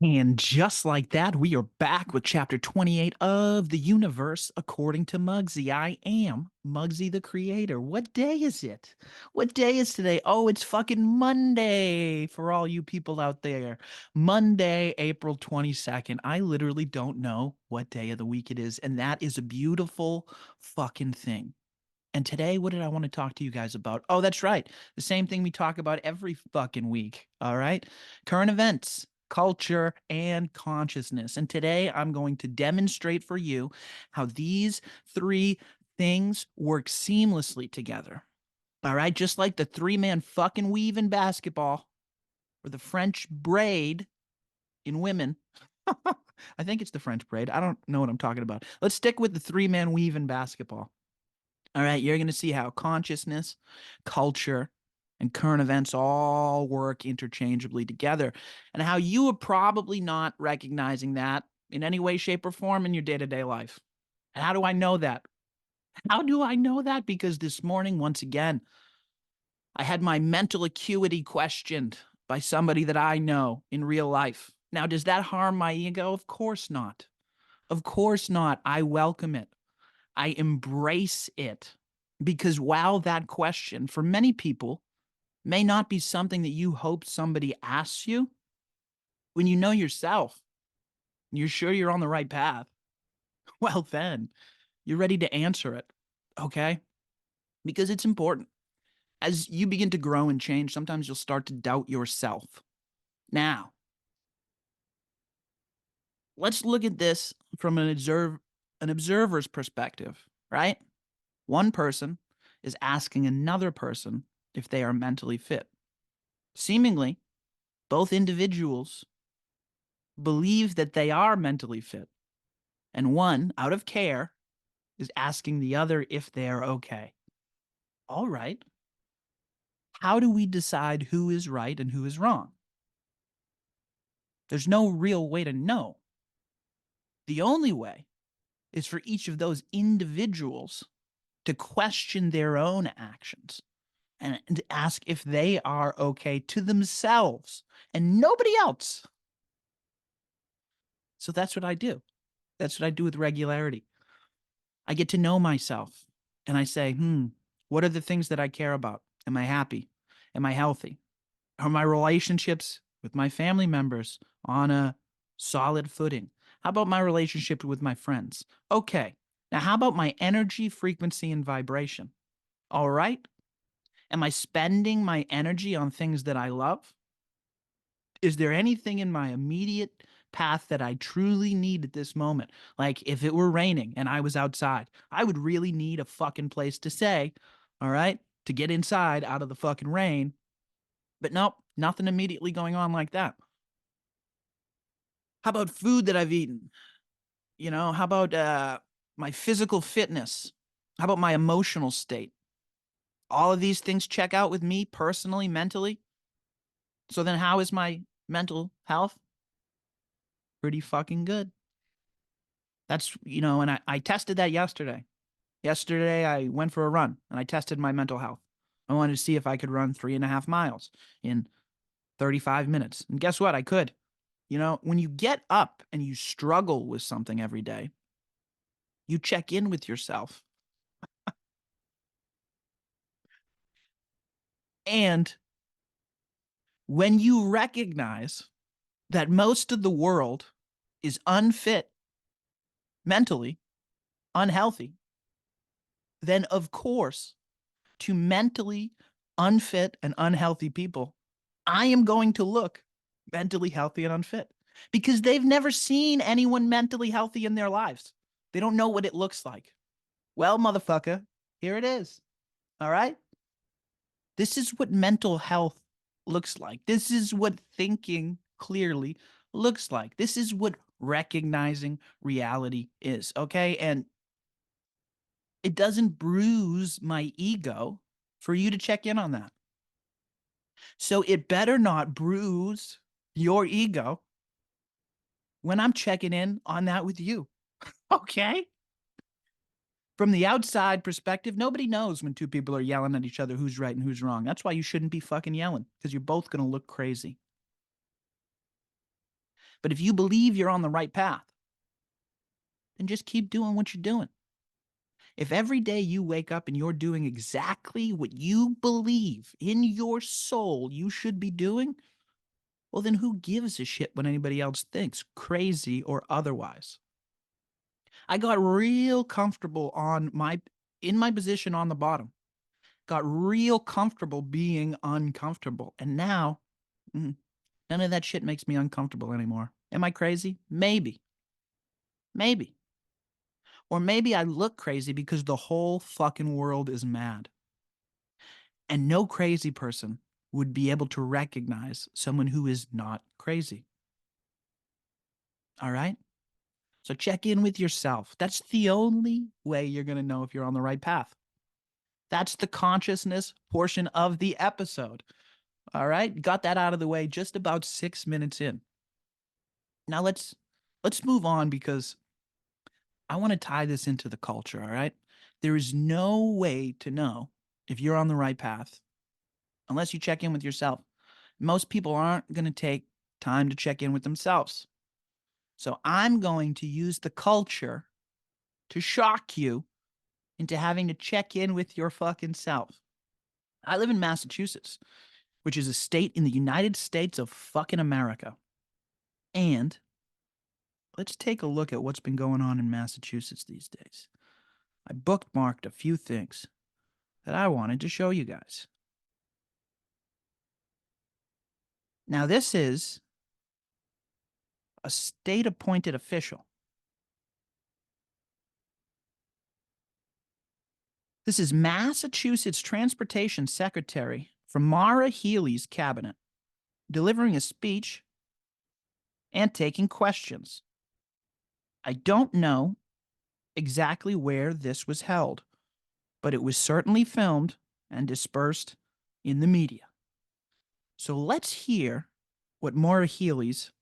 And just like that, we are back with chapter 28 of the universe according to Mugsy. I am Mugsy the creator. What day is it? What day is today? Oh, it's fucking Monday for all you people out there. Monday, April 22nd. I literally don't know what day of the week it is, and that is a beautiful fucking thing. And today, what did I want to talk to you guys about? Oh, that's right. The same thing we talk about every fucking week. All right. Current events, culture, and consciousness. And today, I'm going to demonstrate for you how these three things work seamlessly together. All right. Just like the three-man fucking weave in basketball or the French braid in women. I think it's the French braid. I don't know what I'm talking about. Let's stick with the three-man weave in basketball. All right, you're going to see how consciousness, culture, and current events all work interchangeably together, and how you are probably not recognizing that in any way, shape, or form in your day to day life. And how do I know that? How do I know that? Because this morning, once again, I had my mental acuity questioned by somebody that I know in real life. Now, does that harm my ego? Of course not. Of course not. I welcome it. I embrace it because while that question for many people may not be something that you hope somebody asks you, when you know yourself, you're sure you're on the right path, well, then you're ready to answer it. Okay. Because it's important. As you begin to grow and change, sometimes you'll start to doubt yourself. Now, let's look at this from an observer's perspective, right? One person is asking another person if they are mentally fit. Seemingly, both individuals believe that they are mentally fit, and one, out of care, is asking the other if they are okay. All right. How do we decide who is right and who is wrong? There's no real way to know. The only way is for each of those individuals to question their own actions and ask if they are okay to themselves and nobody else. So that's what I do. That's what I do with regularity. I get to know myself and I say, what are the things that I care about? Am I happy? Am I healthy? Are my relationships with my family members on a solid footing? How about my relationship with my friends? Okay. Now, how about my energy, frequency, and vibration? All right. Am I spending my energy on things that I love? Is there anything in my immediate path that I truly need at this moment? Like if it were raining and I was outside, I would really need a fucking place to stay, all right, to get inside out of the fucking rain. But nope, nothing immediately going on like that. How about food that I've eaten? How about my physical fitness? How about my emotional state? All of these things check out with me personally, mentally. So then how is my mental health? Pretty fucking good. And I tested that yesterday. Yesterday, I went for a run and I tested my mental health. I wanted to see if I could run 3.5 miles in 35 minutes. And guess what? I could. When you get up and you struggle with something every day, you check in with yourself. And when you recognize that most of the world is unfit mentally, unhealthy, then of course, to mentally unfit and unhealthy people, I am going to look mentally healthy and unfit because they've never seen anyone mentally healthy in their lives. They don't know what it looks like. Well, motherfucker, here it is. All right. This is what mental health looks like. This is what thinking clearly looks like. This is what recognizing reality is. Okay. And it doesn't bruise my ego for you to check in on that. So it better not bruise your ego when I'm checking in on that with you. Okay. From the outside perspective, nobody knows when two people are yelling at each other who's right and who's wrong. That's why you shouldn't be fucking yelling because you're both going to look crazy. But if you believe you're on the right path, then just keep doing what you're doing. If every day you wake up and you're doing exactly what you believe in your soul you should be doing, well, then who gives a shit what anybody else thinks, crazy or otherwise? I got real comfortable in my position on the bottom. Got real comfortable being uncomfortable. And now, none of that shit makes me uncomfortable anymore. Am I crazy? Maybe. Maybe. Or maybe I look crazy because the whole fucking world is mad. And no crazy person would be able to recognize someone who is not crazy. All right? So check in with yourself. That's the only way you're going to know if you're on the right path. That's the consciousness portion of the episode. All right? Got that out of the way just about 6 minutes in. Now let's move on because I want to tie this into the culture, all right? There is no way to know if you're on the right path unless you check in with yourself. Most people aren't going to take time to check in with themselves. So I'm going to use the culture to shock you into having to check in with your fucking self. I live in Massachusetts, which is a state in the United States of fucking America. And let's take a look at what's been going on in Massachusetts these days. I bookmarked a few things that I wanted to show you guys. Now, this is a state-appointed official. This is Massachusetts Transportation Secretary from Maura Healey's cabinet, delivering a speech and taking questions. I don't know exactly where this was held, but it was certainly filmed and dispersed in the media. So let's hear what Maura Healey's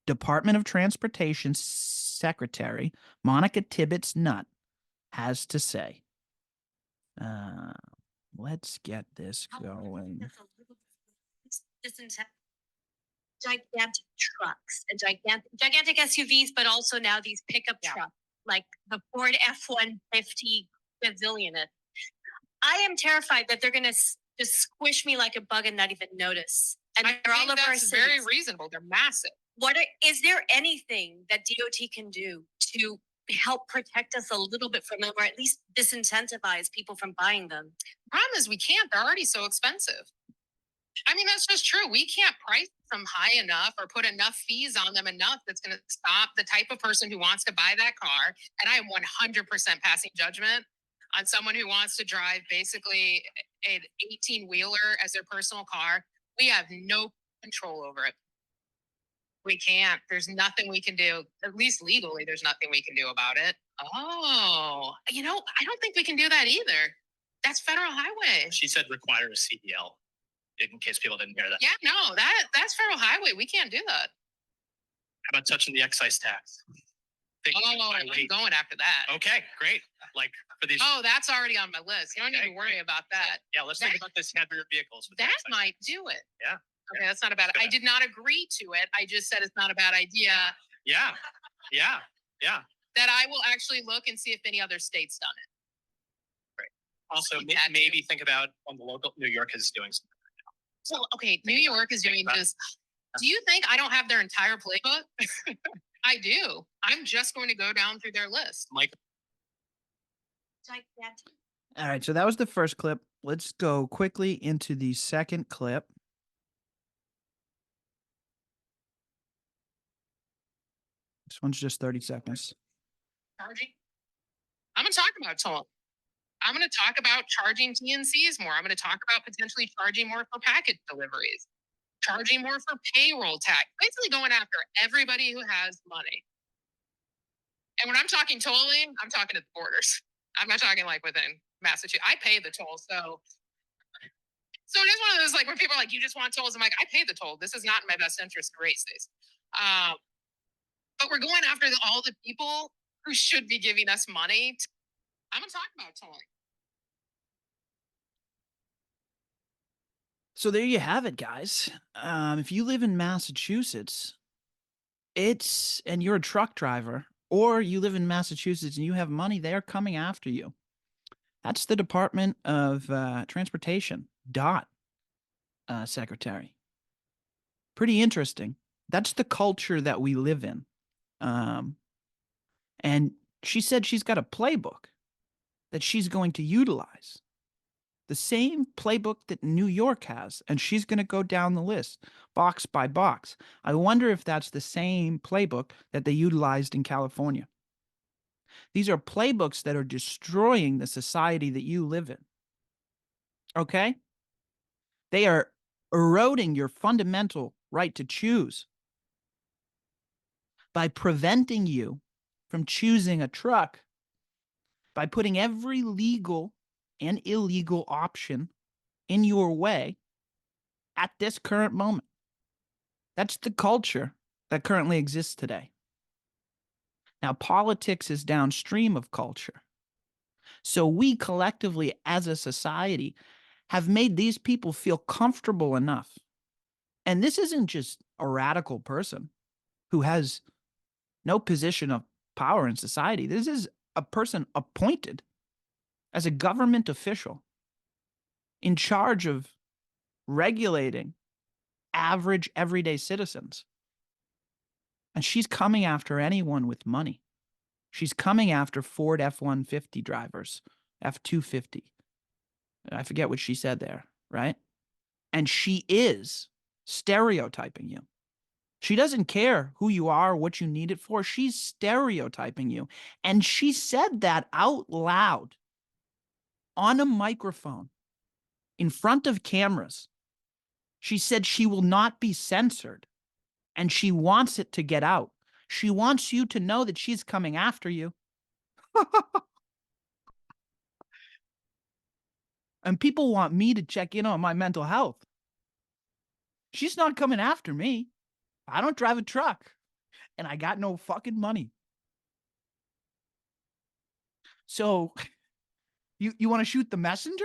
Department of Transportation Secretary, Monica Tibbits-Nut, has to say. Let's get this going. Gigantic trucks and gigantic SUVs, but also now these pickup trucks, like the Ford F-150 Gazillionist. I am terrified that they're going to just squish me like a bug and not even notice. And they're all over our cities. Very reasonable. They're massive. Is there anything that DOT can do to help protect us a little bit from them, or at least disincentivize people from buying them? The problem is we can't. They're already so expensive. I mean, that's just true. We can't price them high enough or put enough fees on them enough that's going to stop the type of person who wants to buy that car. And I am 100% passing judgment on someone who wants to drive basically an 18-wheeler as their personal car. We have no control over it. We can't. There's nothing we can do. At least legally, there's nothing we can do about it. Oh, I don't think we can do that either. That's federal highway. She said require a CDL, in case people didn't hear that. Yeah, no, that's federal highway. We can't do that. How about touching the excise tax? I'm going after that. Okay, great. Like for these. Oh, that's already on my list. You don't need to worry about that. Yeah, let's think about this heavier vehicles. That might do it. Yeah. Okay, that's not a bad. I did not agree to it. I just said it's not a bad idea. Yeah. That I will actually look and see if any other state's done it. Right. Also, maybe think about on the local. New York is doing something right now. Well, okay, New York is doing this. Do you think I don't have their entire playbook? I do. I'm just going to go down through their list. Mike. All right, so that was the first clip. Let's go quickly into the second clip. This one's just 30 seconds. Charging. I'm going to talk about tolling. I'm going to talk about charging TNCs more. I'm going to talk about potentially charging more for package deliveries, charging more for payroll tax, basically going after everybody who has money. And when I'm talking tolling, I'm talking at the borders. I'm not talking like within Massachusetts. I pay the toll. So it is one of those like when people are like, you just want tolls. I'm like, I pay the toll. This is not in my best interest to raise these. But we're going after all the people who should be giving us money. I'm going to talk about tolling. So there you have it, guys. If you live in Massachusetts, and you're a truck driver, or you live in Massachusetts and you have money, they are coming after you. That's the Department of Transportation, DOT secretary. Pretty interesting. That's the culture that we live in. And she said she's got a playbook that she's going to utilize. The same playbook that New York has, and she's going to go down the list, box by box. I wonder if that's the same playbook that they utilized in California. These are playbooks that are destroying the society that you live in. Okay? They are eroding your fundamental right to choose by preventing you from choosing a truck, by putting every legal and illegal option in your way at this current moment. That's the culture that currently exists today. Now, politics is downstream of culture. So we collectively, as a society, have made these people feel comfortable enough. And this isn't just a radical person who has no position of power in society. This is a person appointed as a government official in charge of regulating average, everyday citizens. And she's coming after anyone with money. She's coming after Ford F-150 drivers, F-250. I forget what she said there, right? And she is stereotyping you. She doesn't care who you are, what you need it for. She's stereotyping you. And she said that out loud on a microphone in front of cameras. She said she will not be censored, and she wants it to get out. She wants you to know that she's coming after you. And people want me to check in on my mental health. She's not coming after me. I don't drive a truck, and I got no fucking money. So you want to shoot the messenger?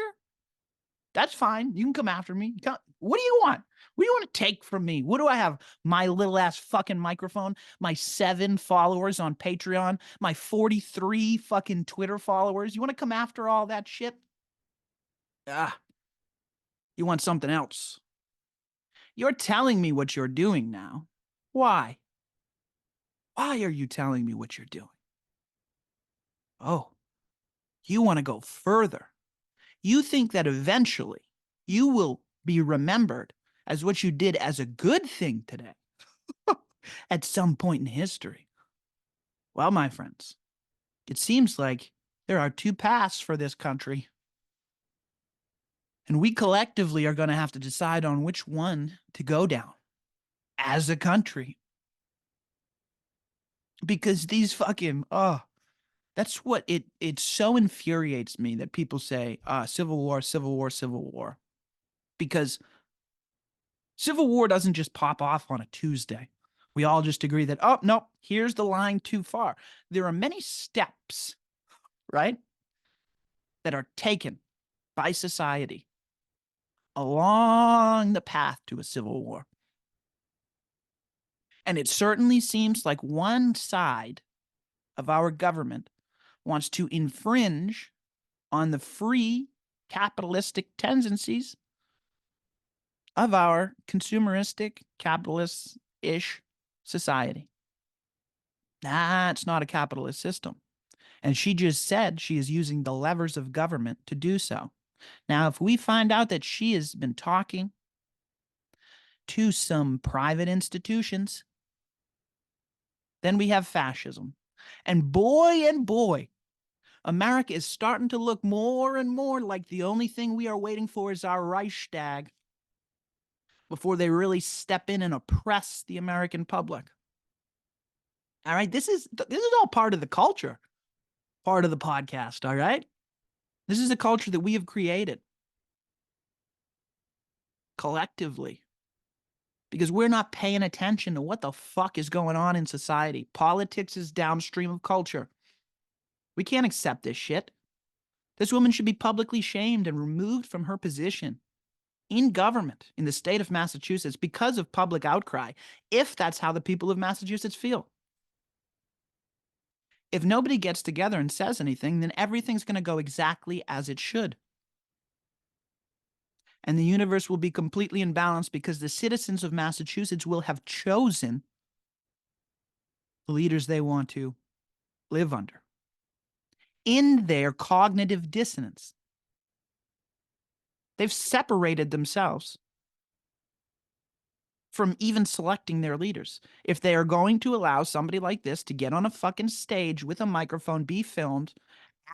That's fine. You can come after me. What do you want? What do you want to take from me? What do I have? My little ass fucking microphone, my 7 followers on Patreon, my 43 fucking Twitter followers. You want to come after all that shit? You want something else. You're telling me what you're doing now. Why? Why are you telling me what you're doing? Oh, you want to go further. You think that eventually you will be remembered as what you did as a good thing today at some point in history. Well, my friends, it seems like there are 2 paths for this country. And we collectively are going to have to decide on which one to go down as a country. Because these fucking, that's what it so infuriates me that people say, civil war, civil war, civil war. Because civil war doesn't just pop off on a Tuesday. We all just agree that, oh, no, here's the line too far. There are many steps, right, that are taken by society along the path to a civil war. And it certainly seems like one side of our government wants to infringe on the free capitalistic tendencies of our consumeristic, capitalist-ish society. That's not a capitalist system. And she just said she is using the levers of government to do so. Now, if we find out that she has been talking to some private institutions, then we have fascism. And boy, America is starting to look more and more like the only thing we are waiting for is our Reichstag before they really step in and oppress the American public. All right, this is all part of the culture, part of the podcast, all right? This is a culture that we have created collectively because we're not paying attention to what the fuck is going on in society. Politics is downstream of culture. We can't accept this shit. This woman should be publicly shamed and removed from her position. in government in the state of Massachusetts because of public outcry, if that's how the people of Massachusetts feel. If nobody gets together and says anything, then everything's going to go exactly as it should. And the universe will be completely in balance because the citizens of Massachusetts will have chosen the leaders they want to live under in their cognitive dissonance. They've separated themselves from even selecting their leaders. If they are going to allow somebody like this to get on a fucking stage with a microphone, be filmed,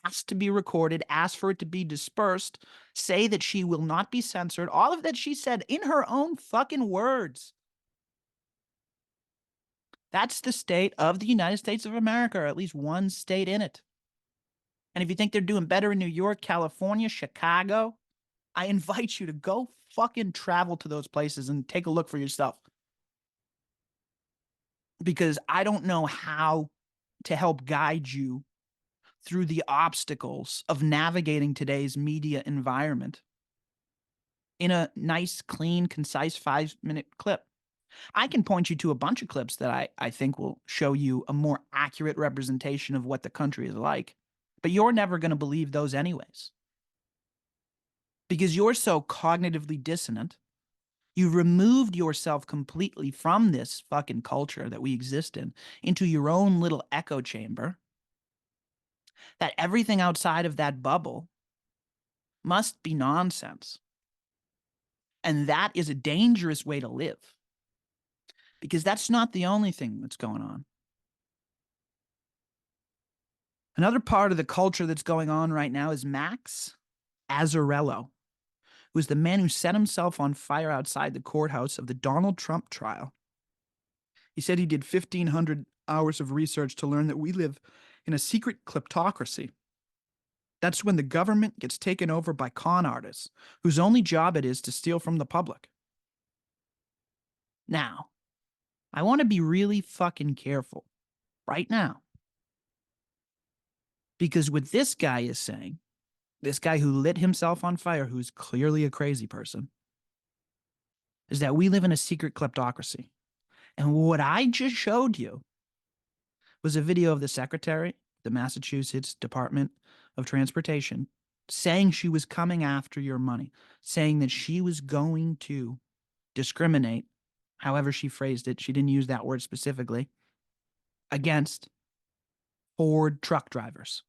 asked to be recorded, asked for it to be dispersed, say that she will not be censored, all of that she said in her own fucking words. That's the state of the United States of America, or at least one state in it. And if you think they're doing better in New York, California, Chicago, I invite you to go fucking travel to those places and take a look for yourself. Because I don't know how to help guide you through the obstacles of navigating today's media environment in a nice, clean, concise 5-minute clip. I can point you to a bunch of clips that I think will show you a more accurate representation of what the country is like, but you're never going to believe those anyways. Because you're so cognitively dissonant, you've removed yourself completely from this fucking culture that we exist in into your own little echo chamber, that everything outside of that bubble must be nonsense. And that is a dangerous way to live, because that's not the only thing that's going on. Another part of the culture that's going on right now is Max Azzarello, who is the man who set himself on fire outside the courthouse of the Donald Trump trial. He said he did 1,500 hours of research to learn that we live in a secret kleptocracy. That's when the government gets taken over by con artists whose only job it is to steal from the public. Now, I want to be really fucking careful right now, because what this guy is saying, this guy who lit himself on fire, who's clearly a crazy person, is that we live in a secret kleptocracy. And what I just showed you was a video of the secretary, the Massachusetts Department of Transportation, saying she was coming after your money, saying that she was going to discriminate, however she phrased it, she didn't use that word specifically, against Ford truck drivers,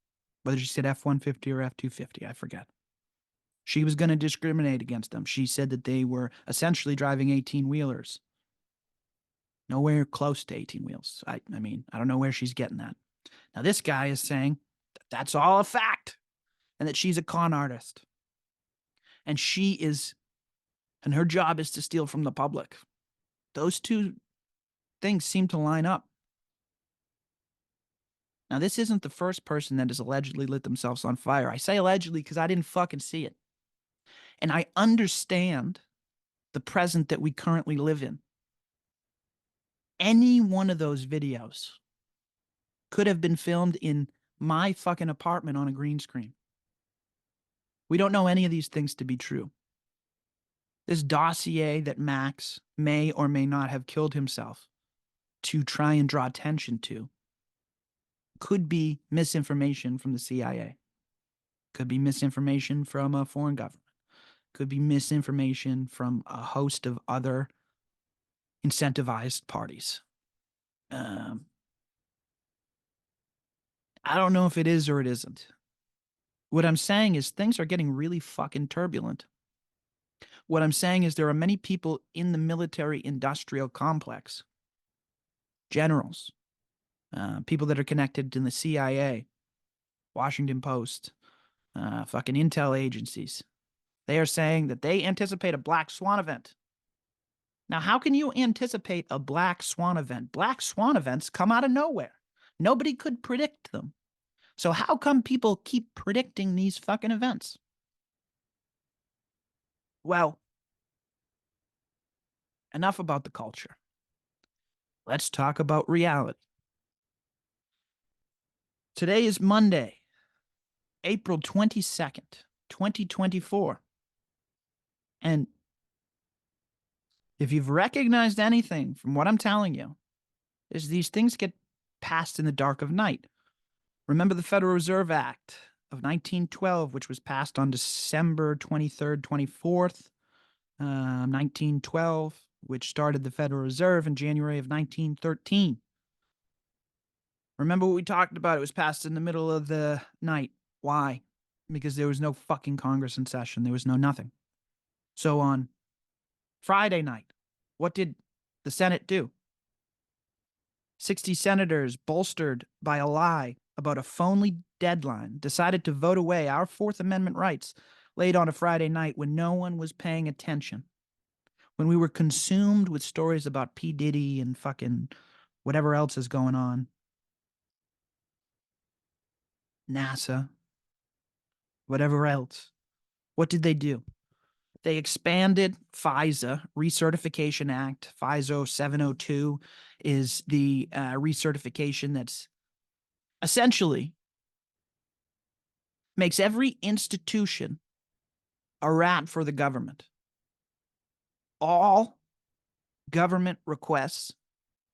whether she said F-150 or F-250, I forget. She was going to discriminate against them. She said that they were essentially driving 18-wheelers. Nowhere close to 18 wheels. I mean, I don't know where she's getting that. Now, this guy is saying that that's all a fact and that she's a con artist. And and her job is to steal from the public. Those two things seem to line up. Now, this isn't the first person that has allegedly lit themselves on fire. I say allegedly because I didn't fucking see it. And I understand the present that we currently live in. Any one of those videos could have been filmed in my fucking apartment on a green screen. We don't know any of these things to be true. This dossier that Max may or may not have killed himself to try and draw attention to could be misinformation from the CIA, could be misinformation from a foreign government, could be misinformation from a host of other incentivized parties. I don't know if it is or it isn't. What I'm saying is things are getting really fucking turbulent. What I'm saying is there are many people in the military industrial complex, generals, people that are connected to the CIA, Washington Post, fucking intel agencies. They are saying that they anticipate a black swan event. Now, how can you anticipate a black swan event? Black swan events come out of nowhere. Nobody could predict them. So how come people keep predicting these fucking events? Well, enough about the culture. Let's talk about reality. Today is Monday, April 22nd, 2024. And If you've recognized anything from what I'm telling you, is these things get passed in the dark of night. Remember the Federal Reserve Act of 1912, which was passed on December 23rd, 24th, 1912, which started the Federal Reserve in January of 1913. Remember what we talked about? It was passed in the middle of the night. Why? Because there was no fucking Congress in session. There was no nothing. So on Friday night, what did the Senate do? 60 senators, bolstered by a lie about a phony deadline, decided to vote away our Fourth Amendment rights late on a Friday night when no one was paying attention. When we were consumed with stories about P. Diddy and fucking whatever else is going on. NASA, whatever else. What did they do? They expanded FISA, Recertification Act. FISA 702 is the recertification that's essentially makes every institution a rat for the government. All government requests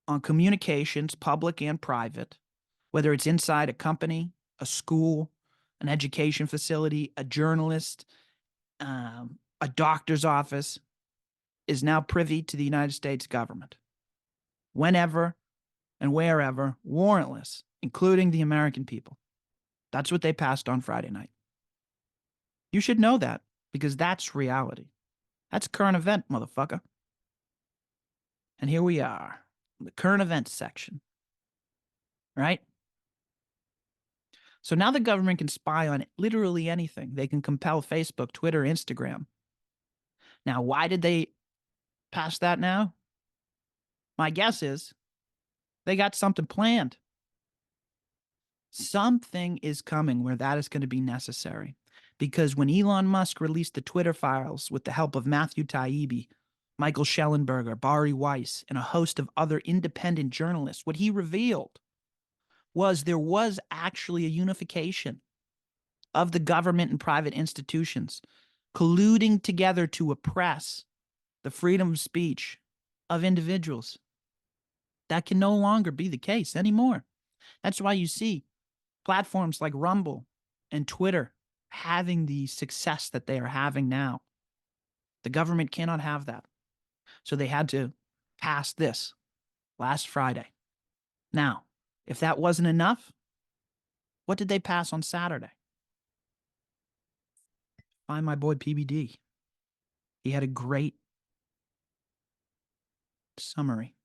on communications, public and private, whether it's inside a company, a school, an education facility, a journalist, a doctor's office, is now privy to the United States government. Whenever and wherever, warrantless, including the American people. That's what they passed on Friday night. You should know that because that's reality. That's current event, motherfucker. And here we are, the current events section. Right? So now the government can spy on literally anything. They can compel Facebook, Twitter, Instagram. Now, why did they pass that now? My guess is they got something planned. Something is coming where that is going to be necessary. Because when Elon Musk released the Twitter files with the help of Matthew Taibbi, Michael Schellenberger, Bari Weiss, and a host of other independent journalists, what he revealed was there was actually a unification of the government and private institutions colluding together to oppress the freedom of speech of individuals. That can no longer be the case anymore. That's why you see platforms like Rumble and Twitter having the success that they are having now. The government cannot have that. So they had to pass this last Friday. Now, if that wasn't enough, what did they pass on Saturday? Find my boy PBD. He had a great summary.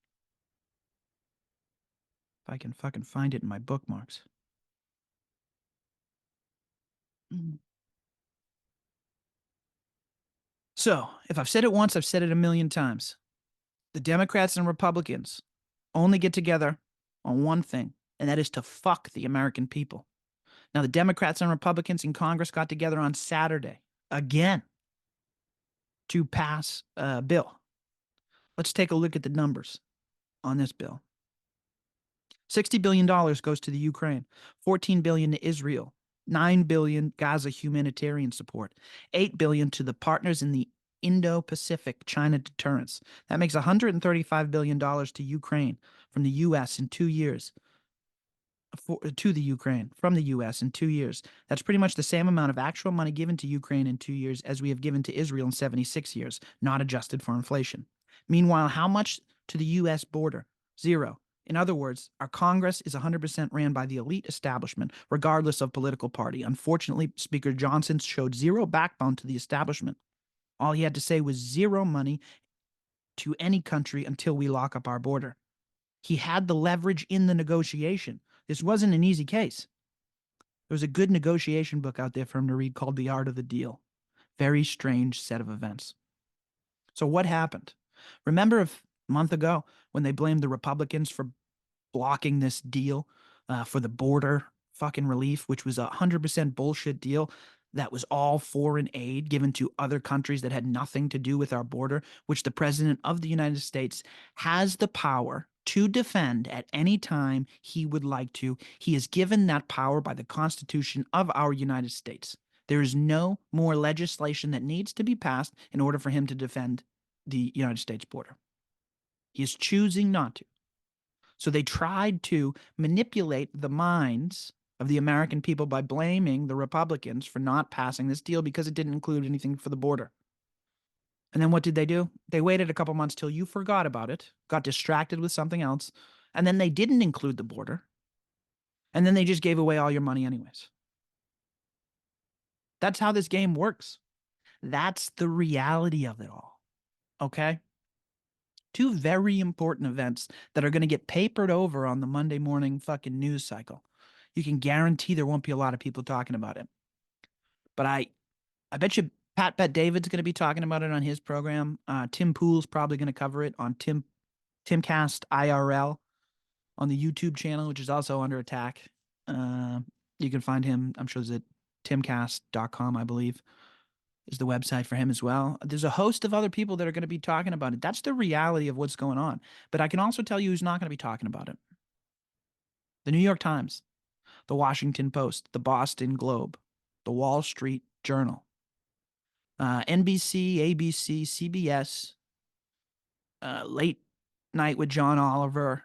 If I can fucking find it in my bookmarks. So, if I've said it once, I've said it a million times. The Democrats and Republicans only get together on one thing, and that is to fuck the American people. Now, the Democrats and Republicans in Congress got together on Saturday again to pass a bill. Let's take a look at the numbers on this bill. $60 billion goes to the Ukraine, $14 billion to Israel, $9 billion Gaza humanitarian support, $8 billion to the partners in the Indo-Pacific China deterrence. That makes $135 billion to Ukraine from the U.S. in 2 years. To the Ukraine from the U.S. in 2 years. That's pretty much the same amount of actual money given to Ukraine in 2 years as we have given to Israel in 76 years, not adjusted for inflation. Meanwhile, how much to the U.S. border? Zero. In other words, our Congress is 100% ran by the elite establishment, regardless of political party. Unfortunately, Speaker Johnson showed zero backbone to the establishment. All he had to say was zero money to any country until we lock up our border. He had the leverage in the negotiation. This wasn't an easy case. There was a good negotiation book out there for him to read called The Art of the Deal. Very strange set of events. So what happened? Remember a month ago when they blamed the Republicans for blocking this deal for the border fucking relief, which was a 100% bullshit deal that was all foreign aid given to other countries that had nothing to do with our border, which the President of the United States has the power to defend at any time he would like to. He is given that power by the Constitution of our United States. There is no more legislation that needs to be passed in order for him to defend the United States border. He is choosing not to. So they tried to manipulate the minds of the American people by blaming the Republicans for not passing this deal because it didn't include anything for the border. And then what did they do? They waited a couple months till you forgot about it, got distracted with something else, and then they didn't include the border. And then they just gave away all your money anyways. That's how this game works. That's the reality of it all. Okay? Two very important events that are going to get papered over on the Monday morning fucking news cycle. You can guarantee there won't be a lot of people talking about it. But I bet you Pat Bet David's going to be talking about it on his program. Tim Pool's probably going to cover it on Timcast IRL on the YouTube channel, which is also under attack. You can find him, I'm sure it's at timcast.com, I believe, is the website for him as well. There's a host of other people that are going to be talking about it. That's the reality of what's going on. But I can also tell you who's not going to be talking about it. The New York Times, the Washington Post, the Boston Globe, the Wall Street Journal, NBC, ABC, CBS, Late Night with John Oliver,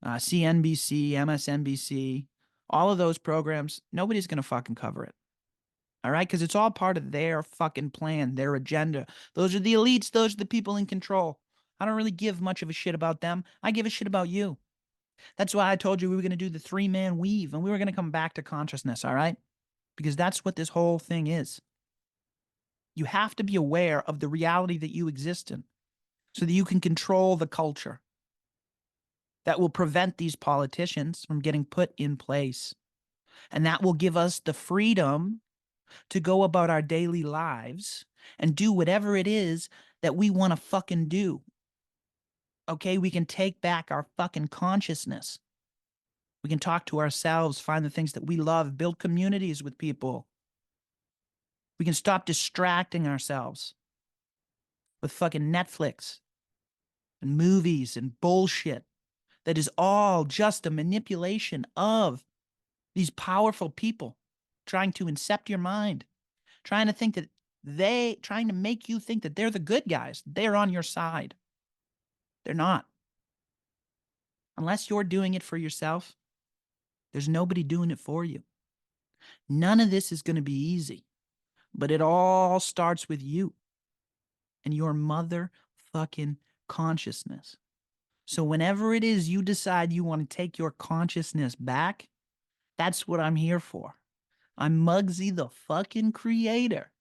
CNBC, MSNBC, all of those programs, nobody's going to fucking cover it. All right? Because it's all part of their fucking plan, their agenda. Those are the elites. Those are the people in control. I don't really give much of a shit about them. I give a shit about you. That's why I told you we were going to do the 3-man weave and we were going to come back to consciousness, all right? Because that's what this whole thing is. You have to be aware of the reality that you exist in so that you can control the culture that will prevent these politicians from getting put in place. And that will give us the freedom to go about our daily lives and do whatever it is that we want to fucking do. Okay, we can take back our fucking consciousness. We can talk to ourselves, find the things that we love, build communities with people. We can stop distracting ourselves with fucking Netflix and movies and bullshit that is all just a manipulation of these powerful people trying to incept your mind, trying to make you think that they're the good guys. They're on your side. They're not. Unless you're doing it for yourself, there's nobody doing it for you. None of this is going to be easy, but it all starts with you and your motherfucking consciousness. So whenever it is you decide you want to take your consciousness back, that's what I'm here for. I'm Mugsy, the fucking creator.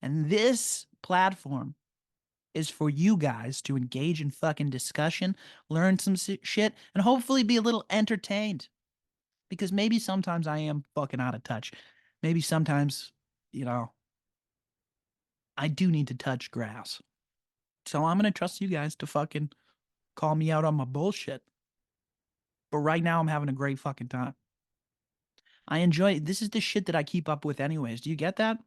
And this platform is for you guys to engage in fucking discussion, learn some shit, and hopefully be a little entertained. Because maybe sometimes I am fucking out of touch. Maybe sometimes, I do need to touch grass. So I'm going to trust you guys to fucking call me out on my bullshit. But right now I'm having a great fucking time. I enjoy it. This is the shit that I keep up with anyways. Do you get that?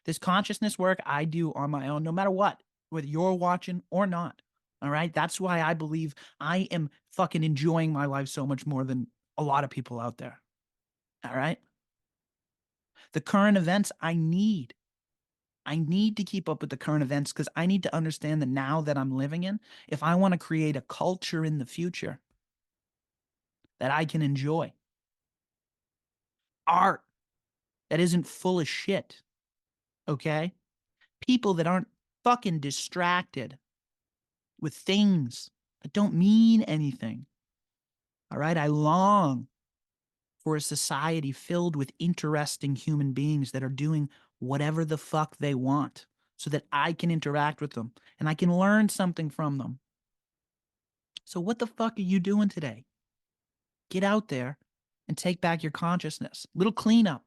This consciousness work I do on my own, no matter what, whether you're watching or not. All right. That's why I believe I am fucking enjoying my life so much more than a lot of people out there. All right. The current events I need to keep up with the current events because I need to understand the now that I'm living in. If I want to create a culture in the future that I can enjoy, art that isn't full of shit. Okay. People that aren't fucking distracted with things that don't mean anything. All right. I long for a society filled with interesting human beings that are doing whatever the fuck they want so that I can interact with them and I can learn something from them. So what the fuck are you doing today? Get out there and take back your consciousness. Little cleanup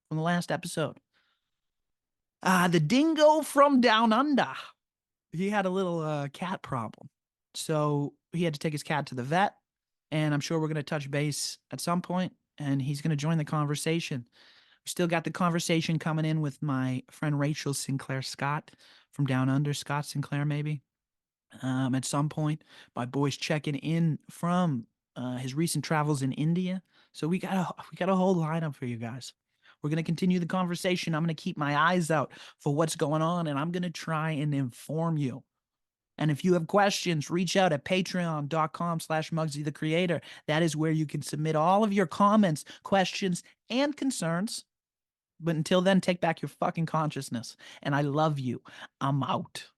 from the last episode. The dingo from down under. He had a little cat problem. So he had to take his cat to the vet. And I'm sure we're going to touch base at some point, and he's going to join the conversation. We still got the conversation coming in with my friend Rachel Sinclair Scott from Down Under, Scott Sinclair maybe. At some point, my boy's checking in from his recent travels in India. So we got a whole lineup for you guys. We're going to continue the conversation. I'm going to keep my eyes out for what's going on, and I'm going to try and inform you And if you have questions, reach out at patreon.com/Mugsy the Creator. That is where you can submit all of your comments, questions, and concerns. But until then, take back your fucking consciousness. And I love you. I'm out.